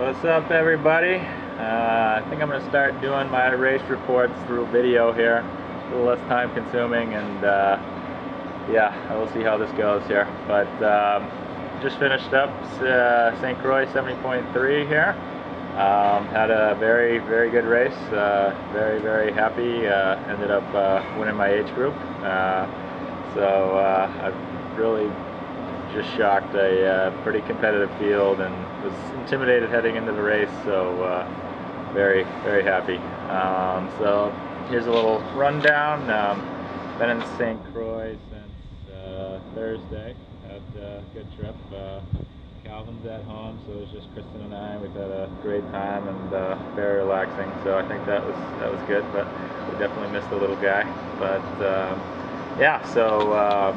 What's up, everybody? I think I'm going to start doing my race reports through video here. A little less time consuming, and yeah, we'll see how this goes here. But just finished up St. Croix 70.3 here. Had a very good race. Very happy. Ended up winning my age group. So I've really just shocked a pretty competitive field and was intimidated heading into the race, so very happy. So here's a little rundown. Been in St. Croix since Thursday. Had a good trip. Calvin's at home, so it was just Kristen and I. We've had a great time and very relaxing. So I think that was good, but we definitely missed the little guy. But yeah, so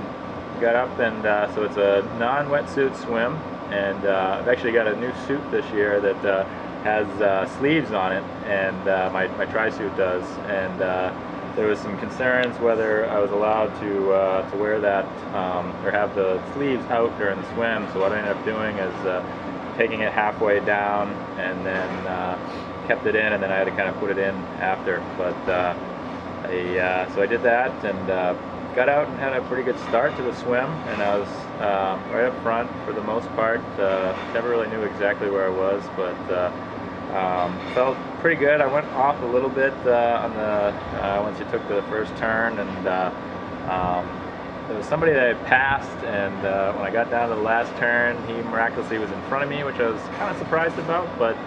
got up, and so it's a non-wetsuit swim, and I've actually got a new suit this year that has sleeves on it, and my tri-suit does, and there was some concerns whether I was allowed to wear that or have the sleeves out during the swim. So what I ended up doing is taking it halfway down and then kept it in, and then I had to kind of put it in after. But so I did that, and got out and had a pretty good start to the swim, and I was right up front for the most part. Never really knew exactly where I was, but felt pretty good. I went off a little bit on the once you took the first turn, and there was somebody that I passed, and when I got down to the last turn, he miraculously was in front of me, which I was kind of surprised about. But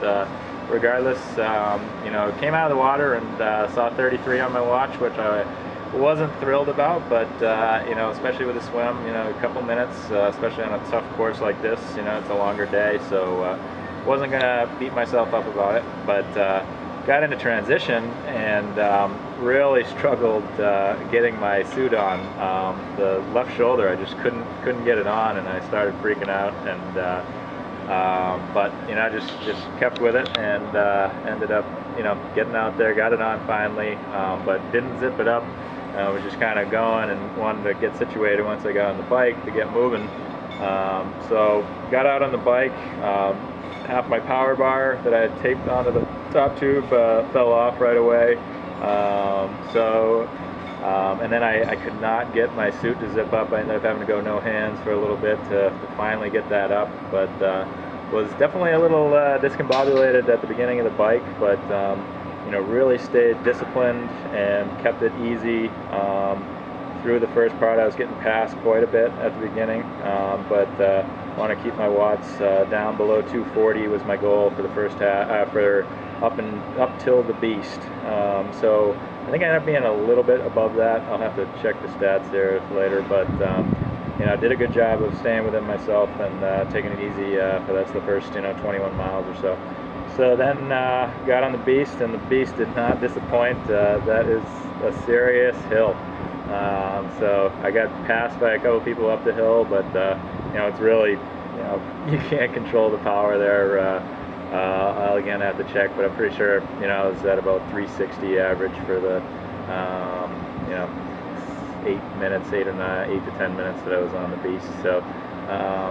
regardless, you know, came out of the water and saw 33 on my watch, which I wasn't thrilled about, but you know, especially with a swim, you know, a couple minutes, especially on a tough course like this, you know, it's a longer day, so wasn't gonna beat myself up about it. But got into transition and really struggled getting my suit on. The left shoulder, I just couldn't get it on, and I started freaking out, and but you know, I just kept with it, and ended up, you know, getting out there, got it on finally, but didn't zip it up. I was just kind of going and wanted to get situated once I got on the bike to get moving. So got out on the bike. Half my power bar that I had taped onto the top tube fell off right away. And then I could not get my suit to zip up. I ended up having to go no hands for a little bit to finally get that up. But was definitely a little discombobulated at the beginning of the bike, but you know, really stayed disciplined and kept it easy through the first part. I was getting past quite a bit at the beginning, but want to keep my watts down below 240 was my goal for the first half, for up till the beast. So I think I ended up being a little bit above that. I'll have to check the stats there later, but you know, I did a good job of staying within myself and taking it easy for that's the first, you know, 21 miles or so. So then got on the beast, and the beast did not disappoint. That is a serious hill. So I got passed by a couple people up the hill, but you know, it's really, you know, you can't control the power there. I'll again have to check, but I'm pretty sure, you know, I was at about 360 average for the you know, 8 to 10 minutes that I was on the beast. So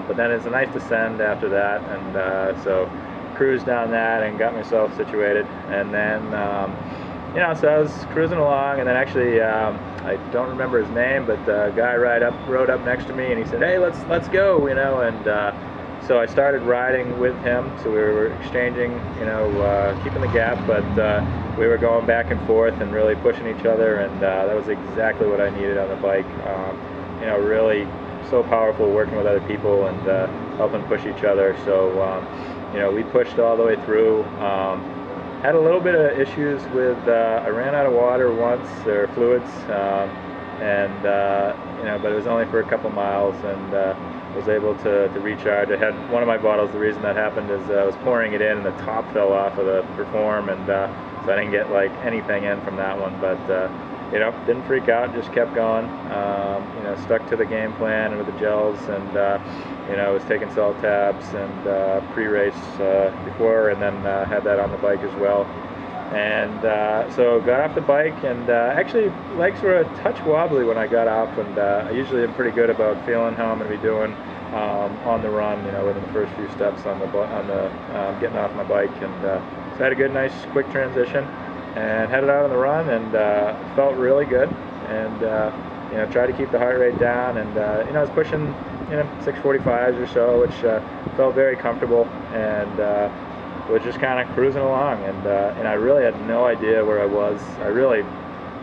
but then it's a nice descend after that, and so cruised down that and got myself situated, and then you know, so I was cruising along, and then actually I don't remember his name, but a guy rode up next to me, and he said, "Hey, let's go," you know, and so I started riding with him. So we were exchanging, you know, keeping the gap, but we were going back and forth and really pushing each other, and that was exactly what I needed on the bike. You know, really so powerful working with other people and helping push each other. So you know, we pushed all the way through. Had a little bit of issues with, I ran out of water once, or fluids, and you know, but it was only for a couple miles, and was able to recharge. I had one of my bottles. The reason that happened is I was pouring it in, and the top fell off of the Perform, and so I didn't get like anything in from that one. But you know, didn't freak out, just kept going. You know, stuck to the game plan and with the gels, and you know, I was taking salt tabs and pre-race before, and then had that on the bike as well. And so got off the bike, and actually legs were a touch wobbly when I got off, and I usually am pretty good about feeling how I'm going to be doing on the run, within the first few steps on the getting off my bike, and so I had a good, nice, quick transition, and headed out on the run, and felt really good, and tried to keep the heart rate down, and I was pushing 6:45s or so, which felt very comfortable, and was just kind of cruising along, and I really had no idea where I was.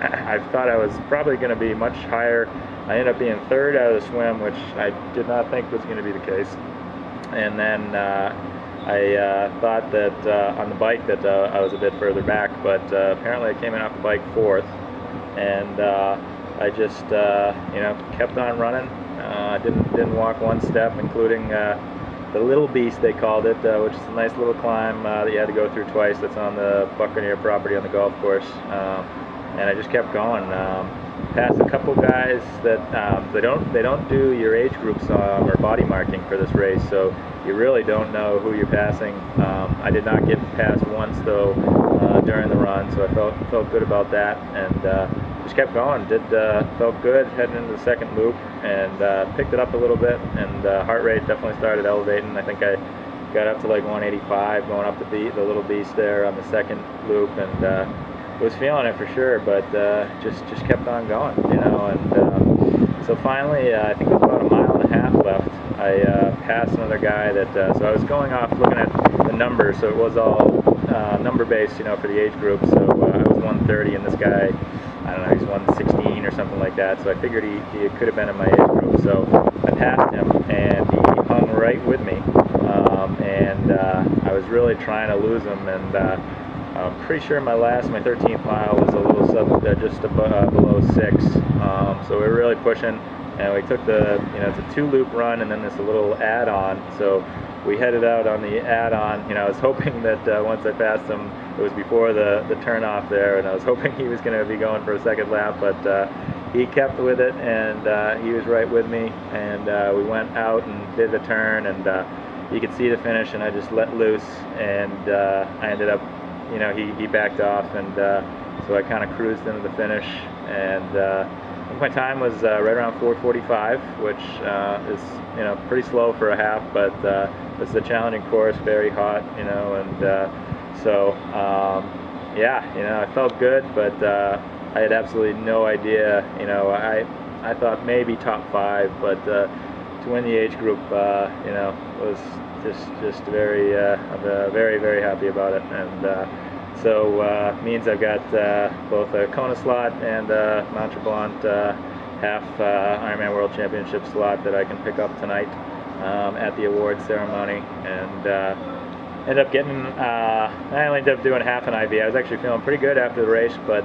I thought I was probably going to be much higher. I ended up being third out of the swim, which I did not think was going to be the case. And then I thought that on the bike that I was a bit further back, but apparently I came in off the bike fourth, and I just kept on running. Didn't walk one step, including the Little Beast, they called it, which is a nice little climb that you had to go through twice. That's on the Buccaneer property on the golf course. And I just kept going. Passed a couple guys that they don't do your age groups or body marking for this race, so you really don't know who you're passing. I did not get past once though during the run, so I felt good about that, and just kept going. Felt good heading into the second loop, and picked it up a little bit, and heart rate definitely started elevating. I think I got up to like 185 going up the Little Beast there on the second loop, and was feeling it for sure, but just kept on going, and so finally I think it was about a mile and a half left. I passed another guy that so I was going off looking at the numbers, so it was all number based, for the age group. So I was 130, and this guy, I don't know, he's 116 or something like that, so I figured he could have been in my age group. So I passed him, and he hung right with me, and I was really trying to lose him, and I'm pretty sure my 13th mile was a little just below 6, so we were really pushing, and we took it's a 2-loop run, and then there's a little add-on, so we headed out on the add-on. I was hoping that once I passed him, it was before the turn-off there, and I was hoping he was going to be going for a second lap, but he kept with it, and he was right with me, and we went out and did the turn, and you could see the finish, and I just let loose, and I ended up, he backed off, and so I kind of cruised into the finish, and I think my time was right around 4:45, which is pretty slow for a half, but it's a challenging course, very hot, and so yeah, I felt good, but I had absolutely no idea. I thought maybe top 5, but to win the age group, was just very very happy about it, and so means I've got both a Kona slot and a Mount Tremblant half Ironman World Championship slot that I can pick up tonight at the awards ceremony, and ended up getting I only ended up doing half an IV. I was actually feeling pretty good after the race, but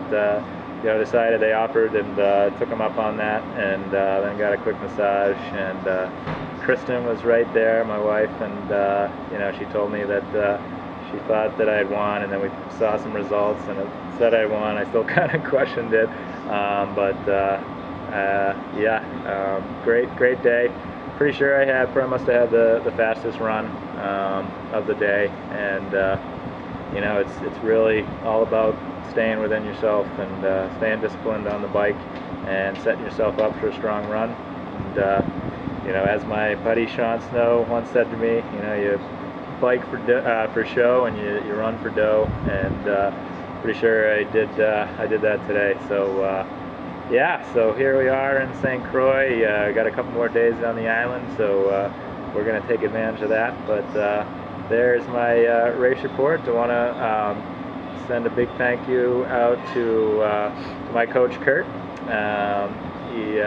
decided they offered, and took them up on that, and then got a quick massage, and Kristen was right there, my wife, and she told me that she thought that I had won, and then we saw some results, and it said I won. I still kind of questioned it, but yeah, great day. Pretty sure I must have had the fastest run of the day, and it's really all about staying within yourself, and staying disciplined on the bike, and setting yourself up for a strong run. And as my buddy Sean Snow once said to me, you bike for show, and you run for dough, and pretty sure I did that today. So yeah, so here we are in St. Croix. Got a couple more days on the island, so we're going to take advantage of that. But there's my race report. I want to send a big thank you out to my coach Kurt. He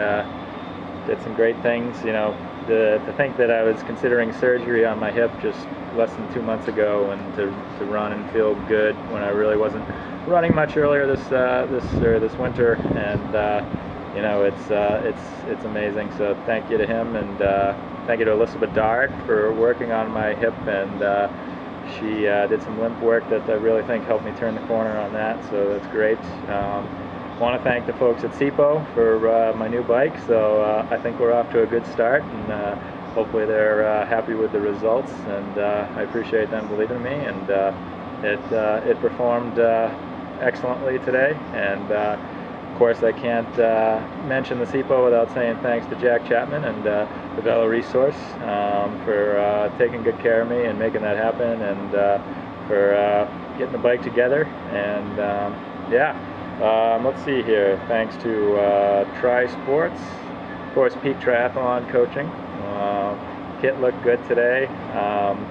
did some great things. To think that I was considering surgery on my hip just less than 2 months ago, and to run and feel good when I really wasn't running much earlier this winter, and it's amazing. So thank you to him, and thank you to Elizabeth Dart for working on my hip, and she did some limp work that I really think helped me turn the corner on that, so that's great. Want to thank the folks at SEPO for my new bike, so I think we're off to a good start, and hopefully they're happy with the results, and I appreciate them believing in me, and it performed excellently today, and course, I can't mention the SEPO without saying thanks to Jack Chapman and the Velo Resource for taking good care of me and making that happen, and for getting the bike together. And yeah, let's see here. Thanks to Tri Sports, of course, Peak Triathlon Coaching. Kit looked good today.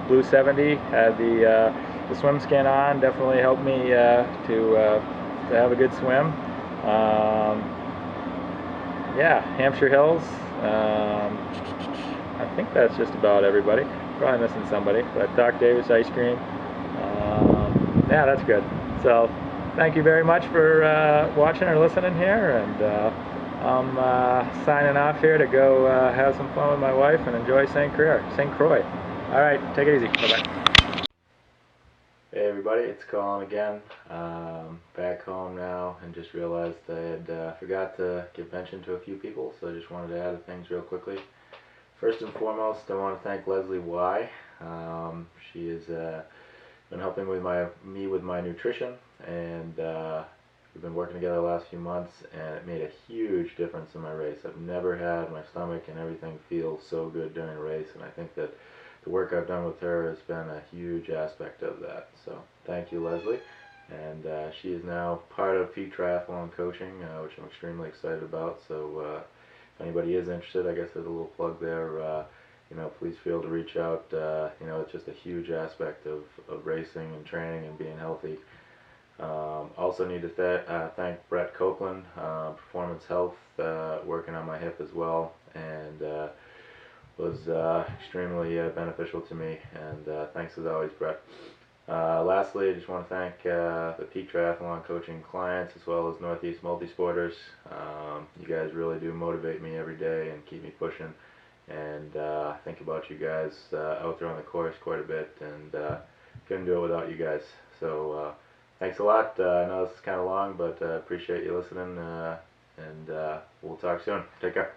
Blue 70 had the swim skin on. Definitely helped me to have a good swim. Yeah, Hampshire Hills. I think that's just about everybody. Probably missing somebody, but Doc Davis Ice Cream. Yeah, that's good. So, thank you very much for watching or listening here, and I'm signing off here to go have some fun with my wife and enjoy St. Croix. All right, take it easy. Bye-bye. Hey everybody, it's Colin again. Back home now, and just realized I had forgot to give mention to a few people, so I just wanted to add things real quickly. First and foremost, I want to thank Leslie Y. She has been helping me with my nutrition, and we've been working together the last few months, and it made a huge difference in my race. I've never had my stomach and everything feel so good during a race, and I think that the work I've done with her has been a huge aspect of that. So thank you, Leslie. And she is now part of Peak Triathlon Coaching, which I'm extremely excited about. So if anybody is interested, I guess there's a little plug there. You know, please feel to reach out. You know, it's just a huge aspect of racing and training and being healthy. Also need to thank Brett Copeland, Performance Health, working on my hip as well, and was extremely beneficial to me, and thanks as always, Brett. Lastly, I just want to thank the Peak Triathlon Coaching clients as well as Northeast Multisporters. You guys really do motivate me every day and keep me pushing, and I think about you guys out there on the course quite a bit, and couldn't do it without you guys. So thanks a lot. I know this is kind of long, but appreciate you listening, and we'll talk soon. Take care.